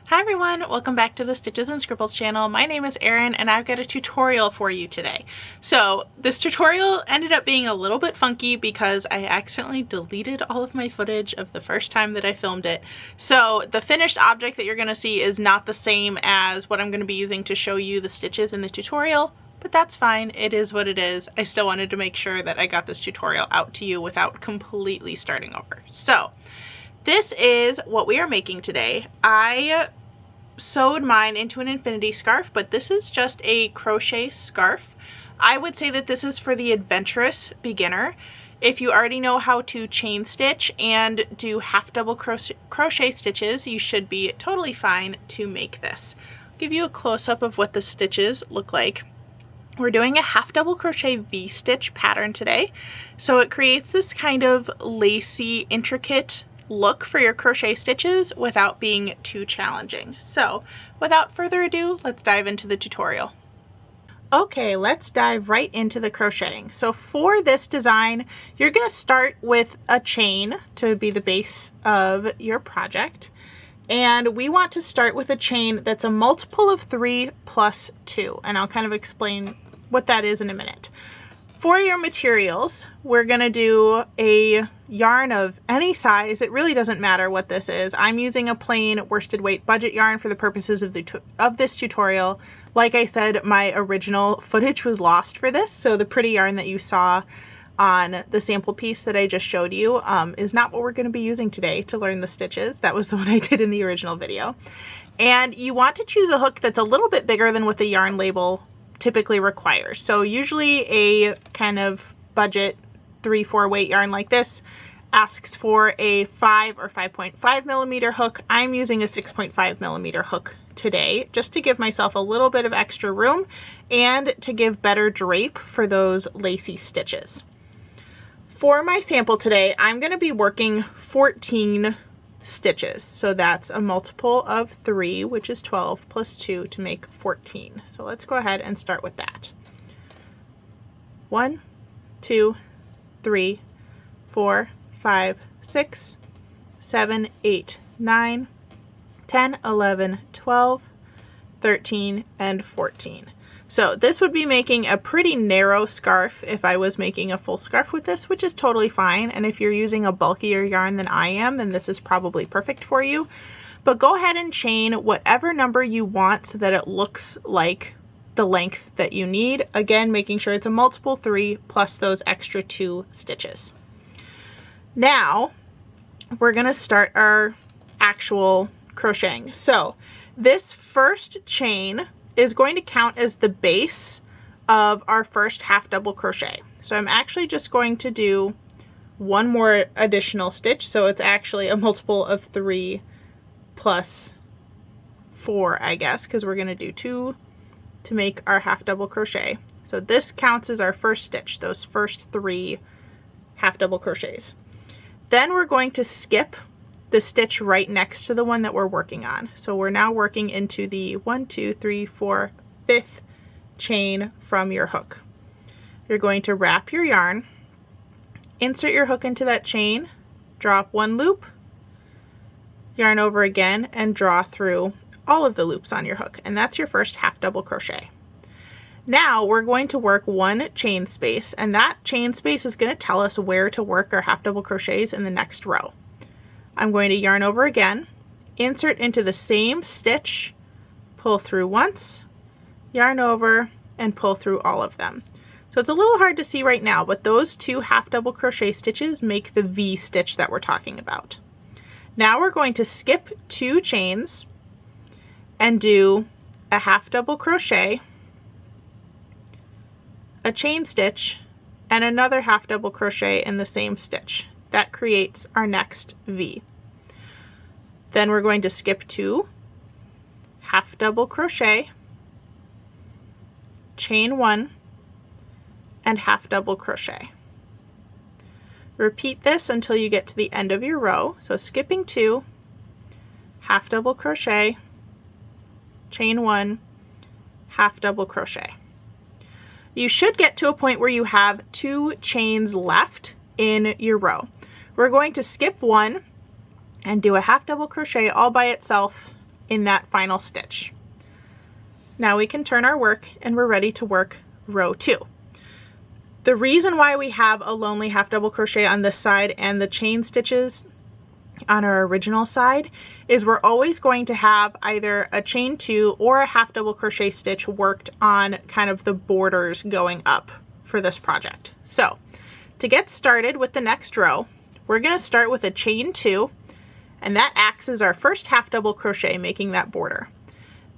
Hi everyone, welcome back to the Stitches and Scribbles channel. My name is Erin and I've got a tutorial for you today. So this tutorial ended up being a little bit funky because I accidentally deleted all of my footage of the first time that I filmed it. So the finished object that you're going to see is not the same as what I'm going to be using to show you the stitches in the tutorial, but that's fine. It is what it is. I still wanted to make sure that I got this tutorial out to you without completely starting over. So this is what we are making today. I sewed mine into an infinity scarf, but this is just a crochet scarf. I would say that this is for the adventurous beginner. If you already know how to chain stitch and do half double crochet stitches, you should be totally fine to make this. I'll give you a close-up of what the stitches look like. We're doing a half double crochet V-stitch pattern today, so it creates this kind of lacy, intricate look for your crochet stitches without being too challenging. So without further ado, let's dive into the tutorial. Okay, let's dive right into the crocheting. So for this design, you're going to start with a chain to be the base of your project. And we want to start with a chain that's a multiple of 3 plus 2. And I'll kind of explain what that is in a minute. For your materials, we're going to do a yarn of any size. It really doesn't matter what this is. I'm using a plain worsted weight budget yarn for the purposes of this tutorial. Like I said, my original footage was lost for this, so the pretty yarn that you saw on the sample piece that I just showed you is not what we're going to be using today to learn the stitches. That was the one I did in the original video. And you want to choose a hook that's a little bit bigger than what the yarn label typically requires. So usually a kind of budget 3/4 weight yarn like this asks for a 5 or 5.5 millimeter hook. I'm using a 6.5 millimeter hook today just to give myself a little bit of extra room and to give better drape for those lacy stitches. For my sample today, I'm going to be working 14 stitches. So that's a multiple of 3, which is 12, plus 2 to make 14. So let's go ahead and start with that. 1, 2, 3, 4, 5, 6, 7, 8, 9, 10, 11, 12, 13, and 14. So this would be making a pretty narrow scarf if I was making a full scarf with this, which is totally fine. And if you're using a bulkier yarn than I am, then this is probably perfect for you. But go ahead and chain whatever number you want so that it looks like the length that you need. Again, making sure it's a multiple 3 plus those extra 2 stitches. Now we're going to start our actual crocheting. So this first chain is going to count as the base of our first half double crochet. So I'm actually just going to do one more additional stitch. So it's actually a multiple of 3 plus 4, I guess, because we're going to do 2 to make our half double crochet. So this counts as our first stitch, those first 3 half double crochets. Then we're going to skip the stitch right next to the one that we're working on. So we're now working into the 1, 2, 3, 4, 5th chain from your hook. You're going to wrap your yarn, insert your hook into that chain, drop 1 loop, yarn over again, and draw through all of the loops on your hook. And that's your first half double crochet. Now we're going to work 1 chain space, and that chain space is going to tell us where to work our half double crochets in the next row. I'm going to yarn over again, insert into the same stitch, pull through once, yarn over, and pull through all of them. So it's a little hard to see right now, but those 2 half double crochet stitches make the V stitch that we're talking about. Now we're going to skip 2 chains and do a half double crochet, a chain stitch, and another half double crochet in the same stitch. That creates our next V. Then we're going to skip 2, half double crochet, chain 1, and half double crochet. Repeat this until you get to the end of your row. So skipping 2, half double crochet, chain 1, half double crochet. You should get to a point where you have 2 chains left in your row. We're going to skip 1 and do a half double crochet all by itself in that final stitch. Now we can turn our work and we're ready to work row 2. The reason why we have a lonely half double crochet on this side and the chain stitches on our original side is we're always going to have either a chain 2 or a half double crochet stitch worked on kind of the borders going up for this project. So to get started with the next row, we're going to start with a chain 2, and that acts as our first half double crochet, making that border.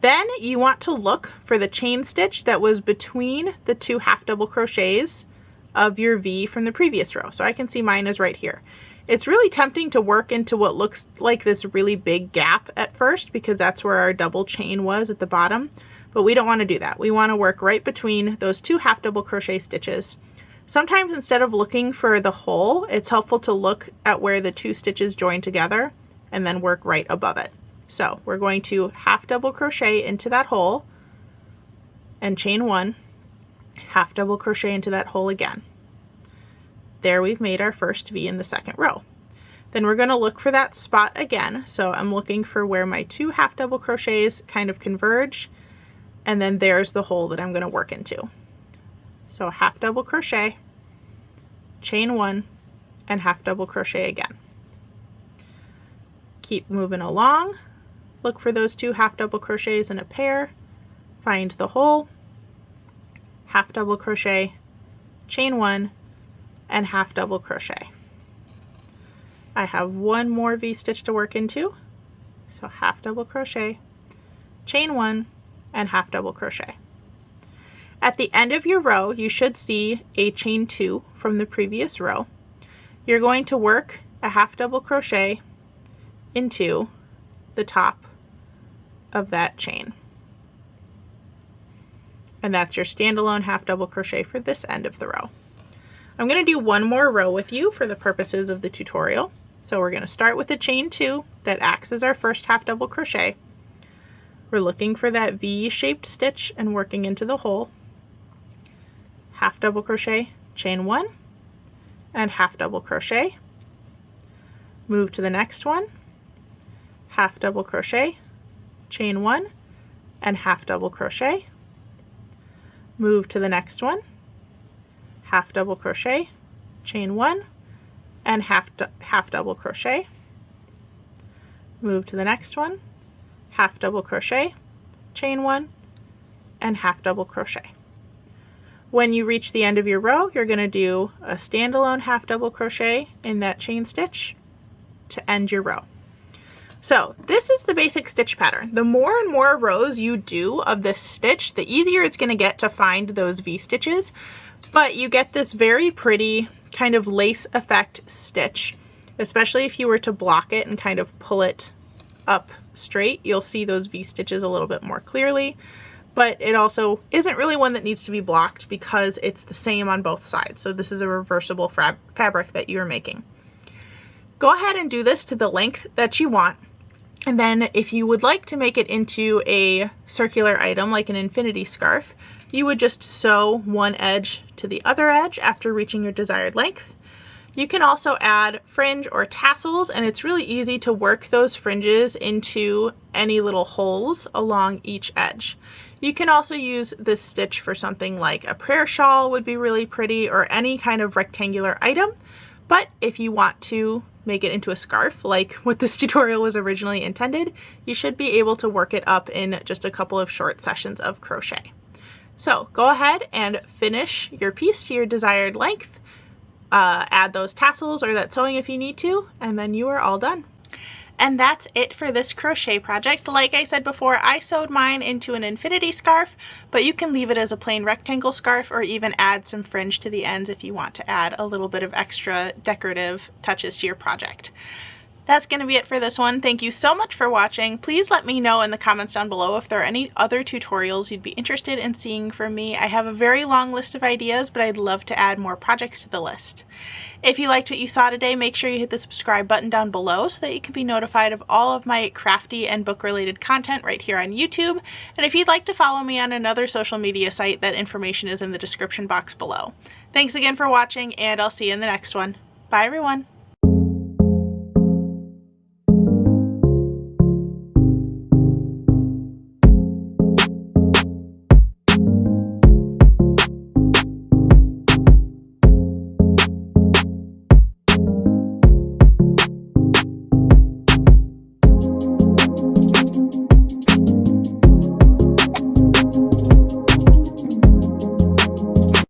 Then you want to look for the chain stitch that was between the 2 half double crochets of your V from the previous row. So I can see mine is right here. It's really tempting to work into what looks like this really big gap at first because that's where our double chain was at the bottom, but we don't want to do that. We want to work right between those 2 half double crochet stitches. Sometimes instead of looking for the hole, it's helpful to look at where the 2 stitches join together and then work right above it. So we're going to half double crochet into that hole and chain 1, half double crochet into that hole again. There we've made our first V in the second row. Then we're going to look for that spot again. So I'm looking for where my 2 half double crochets kind of converge, and then there's the hole that I'm going to work into. So half double crochet, chain 1, and half double crochet again. Keep moving along. Look for those 2 half double crochets in a pair, find the hole, half double crochet, chain 1, and half double crochet. I have one more V-stitch to work into, so half double crochet, chain 1, and half double crochet. At the end of your row, you should see a chain 2 from the previous row. You're going to work a half double crochet into the top of that chain. And that's your standalone half double crochet for this end of the row. I'm going to do one more row with you for the purposes of the tutorial. So we're going to start with a chain 2 that acts as our first half double crochet. We're looking for that V-shaped stitch and working into the hole. Half double crochet, chain 1, and half double crochet. Move to the next one, half double crochet, chain 1, and half double crochet. Move to the next one, half double crochet, chain 1, and half double crochet. Move to the next one, half double crochet, chain 1, and half double crochet. When you reach the end of your row, you're going to do a standalone half double crochet in that chain stitch to end your row. So this is the basic stitch pattern. The more and more rows you do of this stitch, the easier it's going to get to find those V-stitches, but you get this very pretty kind of lace effect stitch, especially if you were to block it and kind of pull it up straight. You'll see those V-stitches a little bit more clearly, but it also isn't really one that needs to be blocked because it's the same on both sides. So this is a reversible fabric that you're making. Go ahead and do this to the length that you want. And then if you would like to make it into a circular item like an infinity scarf, you would just sew one edge to the other edge after reaching your desired length. You can also add fringe or tassels, and it's really easy to work those fringes into any little holes along each edge. You can also use this stitch for something like a prayer shawl would be really pretty, or any kind of rectangular item. But if you want to make it into a scarf like what this tutorial was originally intended, you should be able to work it up in just a couple of short sessions of crochet. So go ahead and finish your piece to your desired length, add those tassels or that sewing if you need to, and then you are all done. And that's it for this crochet project. Like I said before, I sewed mine into an infinity scarf, but you can leave it as a plain rectangle scarf or even add some fringe to the ends if you want to add a little bit of extra decorative touches to your project. That's going to be it for this one. Thank you so much for watching. Please let me know in the comments down below if there are any other tutorials you'd be interested in seeing from me. I have a very long list of ideas, but I'd love to add more projects to the list. If you liked what you saw today, make sure you hit the subscribe button down below so that you can be notified of all of my crafty and book-related content right here on YouTube. And if you'd like to follow me on another social media site, that information is in the description box below. Thanks again for watching, and I'll see you in the next one. Bye, everyone.